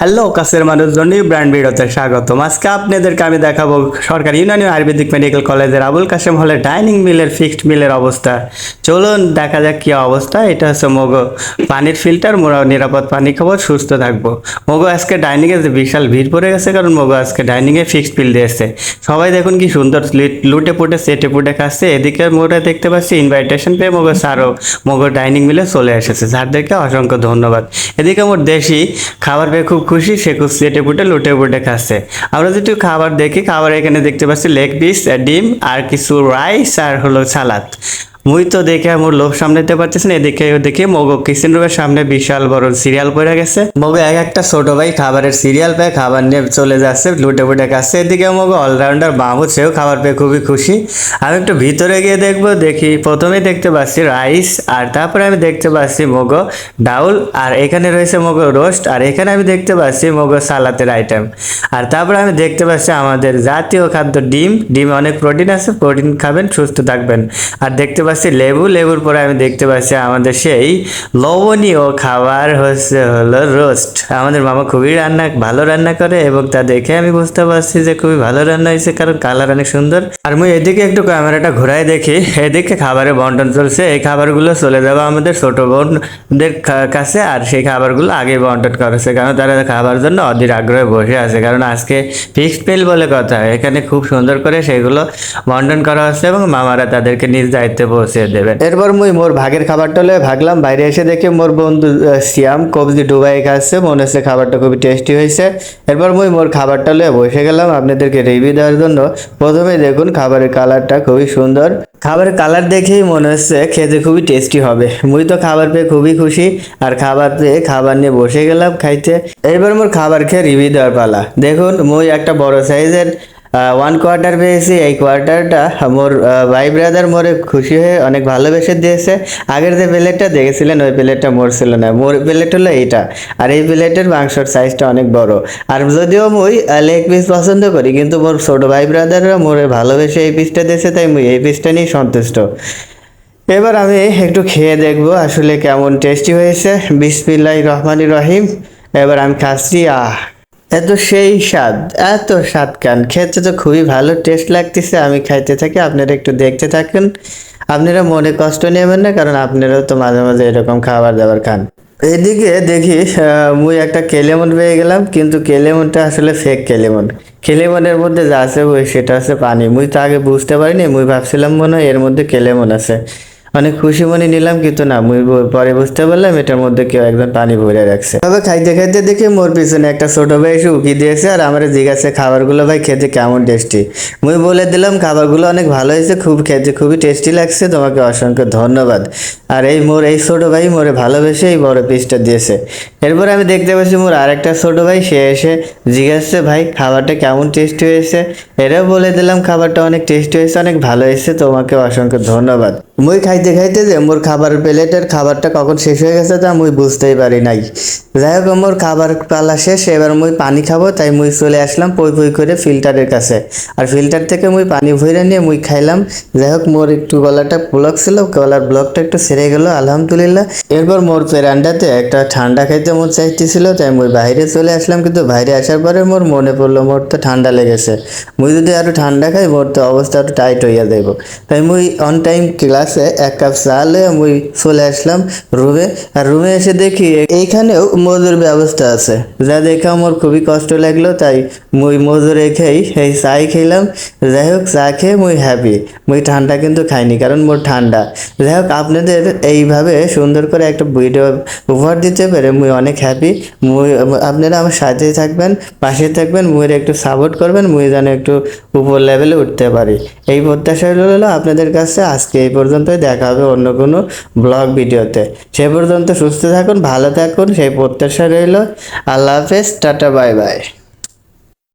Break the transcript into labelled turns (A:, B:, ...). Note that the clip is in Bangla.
A: হ্যালো কাছের মানুষজন ব্র্যান্ড ভিডিওতে স্বাগতম। আজকে আপনাদেরকে আমি দেখাবো সরকারি ইউনানি আয়ুর্বেদিক মেডিকেল কলেজের আবুল কাশেম হলে ডাইনিং মিলের ফিক্সড মিলের অবস্থা। চলুন দেখা যাক কি অবস্থা। এটা হচ্ছে মগো পানির ফিল্টার, মোরা নিরাপদ পানি খাবো, সুস্থ থাকবো। মগো আজকে ডাইনিংয়ে বিশাল ভিড় পড়ে গেছে, কারণ মগো আজকে ডাইনিংয়ে ফিক্সড বিল দিয়েছে। সবাই দেখুন কি সুন্দর লুটে পুটে সেটে পুটে খাচ্ছে। এদিকে মোরা দেখতে পাচ্ছি ইনভাইটেশন পেয়ে মগো স্যারও মগো ডাইনিং মিলে চলে এসেছে। স্যারদেরকে অসংখ্য ধন্যবাদ। এদিকে মোর দেশি খাবার পেয়ে খুব খুশি, সে খুব সেটে পুটে লুটে পুটে খাচ্ছে। আমরা যদি খাবার দেখি, খাবার এখানে দেখতে পাচ্ছি লেগ পিস, ডিম আর কিছু রাইস আর হলো সালাদ। মুই তো দেখে আমার লোভ সামলাতে পারতেছি না। এদিকে ওদিকে মগো কিচেন রুমের সামনে বিশাল বড় সিরিয়াল পড়ে গেছে। মগো এক একটা ছোট ভাই খাবারের সিরিয়াল পেয়ে খাবার নিয়ে চলে যাচ্ছে, লুটে পুটে খাচ্ছে। এদিকে মগো অলরাউন্ডার মাহমুদ, সেও খাবার পেয়ে খুবই খুশি। আমি একটু ভিতরে গিয়ে দেখবো, দেখি প্রথমেই দেখতে পাচ্ছি রাইস, আর তারপরে আমি দেখতে পাচ্ছি মগো ডাউল, আর এখানে রয়েছে মগো রোস্ট, আর এখানে আমি দেখতে পাচ্ছি মগো সালাতের আইটেম। আর তারপরে আমি দেখতে পাচ্ছি আমাদের জাতীয় খাদ্য ডিম। ডিমে অনেক প্রোটিন আছে, প্রোটিন খাবেন, সুস্থ থাকবেন। আর দেখতে পাচ্ছি লেবু, লেবুর পরে আমি দেখতে পাচ্ছি আমাদের সেই লবণীয় খাবার হলো রোস্ট। আমাদের মামা খুবই ভালো রান্না করে, এবং তা দেখে আমি বুঝতে পারছি যে খুবই ভালো রান্না হয়েছে, কারণ কালার অনেক সুন্দর। আর মুই এদিকে একটু ক্যামেরাটা ঘুরাই দেখি, এদিকে খাবারের বন্টন চলছে। এই খাবারগুলো চলে যাবে আমাদের ছোট বোনদের কাছে, আর সেই খাবারগুলো আগে বন্টন করেছে, কারণ তারা খাবার জন্য অধীর আগ্রহে বসে আছে। কারণ আজকে ফিক্সড মিল বলে কথা, এখানে খুব সুন্দর করে সেগুলো বন্টন করা হচ্ছে, এবং মামারা তাদেরকে নিজ দায়িত্বে পৌঁছে দেবেন। এরপর মুই মোর ভাগের খাবারটা লয়ে ভাগলাম বাইরে। এসে দেখে মোর বন্ধু সিয়াম কবজি ডুবাই খাচ্ছে, মনে হচ্ছে খাবারটা খুবই টেস্টি হয়েছে। এরপর মুই মোর খাবারটা লয়ে বসে গেলাম আপনাদেরকে রিভিউ দেওয়ার জন্য। প্রথমে দেখুন খাবারের কালারটা খুবই সুন্দর। খাবারের কালার দেখেই মনে হচ্ছে খেতে খুবই টেস্টি হবে। মুই তো খাবার পেয়ে খুবই খুশি, আর খাবার পেয়ে খাবার নিয়ে বসে গেলাম খাইতে। এবার মোর খাবার খেয়ে রিভিউ দেওয়ার পালা। দেখুন মুই একটা বড় সাইজের 1 কোয়ার্টার পেয়েছি। এই কোয়ার্টারটা মোর ভাই ব্রাদার মোরে খুশি হয়ে অনেক ভালোবেসে দিয়েছে। আগের যে প্লেটটা দেখেছিলেন ওই প্লেটটা মোর ছিল না, মোর প্লেট হলো এইটা। আর এই প্লেটের মাংসর সাইজটা অনেক বড়। আর যদিও মুই লেগ পিস পছন্দ করি, কিন্তু মোর ছোট ভাই ব্রাদাররা মোরে ভালোবেসে এই পিসটা দিয়েছে, তাই মুই এই পিসটা নিয়ে সন্তুষ্ট। এবার আমি একটু খেয়ে দেখবো আসলে কেমন টেস্টি হয়েছে। বিসমিল্লাহির রহমানির রহিম। এবার আমি খাচ্ছি। এত সেই স্বাদ, এত স্বাদ কেন! খেতে তো খুবই ভালো টেস্ট লাগতেছে। আমি খাইতে থাকি, আপনারা একটু দেখতে থাকুন। আপনারা মনে কষ্ট নেবেন না, কারণ আপনারাও তো মাঝে মাঝে এরকম খাবার দাবার খান। এদিকে দেখি মুই একটা কেলেমন পেয়ে গেলাম, কিন্তু কেলেমনটা আসলে ফেক কেলেমন। কেলেমনের মধ্যে যা আছে ওই সেটা হচ্ছে পানি। মুই তো আগে বুঝতে পারিনি, মুই ভাবছিলাম মনে হয় এর মধ্যে কেলেমন আছে। অনেক খুশি মনে নিলাম, কিন্তু না, মুই পরে বুঝতে পারলাম এটার মধ্যে কেউ একজন পানি ভরে রাখছে। তবে খাইতে খাইতে দেখি মোর পিছনে একটা ছোট ভাই এসে উকি দিয়েছে, আর আমার জিজ্ঞাসা খাবারগুলো ভাই খেতে কেমন টেস্টি। মুই বলে দিলাম খাবারগুলো অনেক ভালো হয়েছে, খেতে খুবই টেস্টি লাগছে, তোমাকে অসংখ্য ধন্যবাদ। আর এই ছোট ভাই মোরে ভালোবেসে এই বড় পিসটা দিয়েছে। এরপর আমি দেখতে পাচ্ছি মোর আরেকটা ছোট ভাই, সে এসে জিজ্ঞাসা ভাই খাবারটা কেমন টেস্টি হয়েছে। এরাও বলে দিলাম খাবারটা অনেক টেস্টি হয়েছে, অনেক ভালো হয়েছে, তোমাকে অসংখ্য ধন্যবাদ। মুই খাইতে খাইতে যে মোর খাবার প্লেটের খাবারটা কখন শেষ হয়ে গেছে তা মুই বুঝতেই পারি নাই। যাই হোক, মোর খাবার পালা শেষ। এবার মুই পানি খাবো, তাই মুই চলে আসলাম পই পই করে ফিল্টারের কাছে। আর ফিল্টার থেকে মুই পানি ভরে নিয়ে মুই খাইলাম। যাই হোক, মোর একটু গলাটা ব্লক ছিল, গলার ব্লকটা একটু সেরে গেল, আলহামদুলিল্লাহ। এরপর মোর পেরান্ডাতে একটা ঠান্ডা খাইতে মোর চাইতেছিল, তাই মুই বাইরে চলে আসলাম। কিন্তু বাইরে আসার পরে মোর মনে পড়লো মোর তো ঠান্ডা লেগেছে। মুই যদি আরো ঠান্ডা খাই মোর তো অবস্থা একটু টাইট হইয়া যাইব। তাই মুই অন টাইম ক্লাসে 1 কাপ চা লয়ে মুই চলে আসলাম রুমে। আর রুমে এসে দেখি এইখানেও মজুর ব্যবস্থা আছে, যা দেখে আমার খুবই কষ্ট লাগলো। তাই মুই মজুর রেখেই এই চাই খেলাম। যাই হোক, চা খেয়ে মুই হ্যাপি। মুই ঠান্ডা কিন্তু খাইনি, কারণ মোর ঠান্ডা। যাই হোক, আপনাদের এইভাবে সুন্দর করে একটা ভিডিও উপহার দিতে পেরে মুই অনেক হ্যাপি। আপনারা আমার সাথেই থাকবেন, পাশে থাকবেন, মুইয়ের একটু সাপোর্ট করবেন, মুই যেন একটু উপর লেভেলে উঠতে পারি, এই প্রত্যাশা রইল আপনাদের কাছে। আজকে এই পর্যন্তই, দেখা হবে অন্য কোনো ব্লগ ভিডিওতে। সে পর্যন্ত সুস্থ থাকুন, ভালো থাকুন, সেই প্রত্যাশা রইল। আল্লাহ হাফেজ, টাটা, বাই বাই।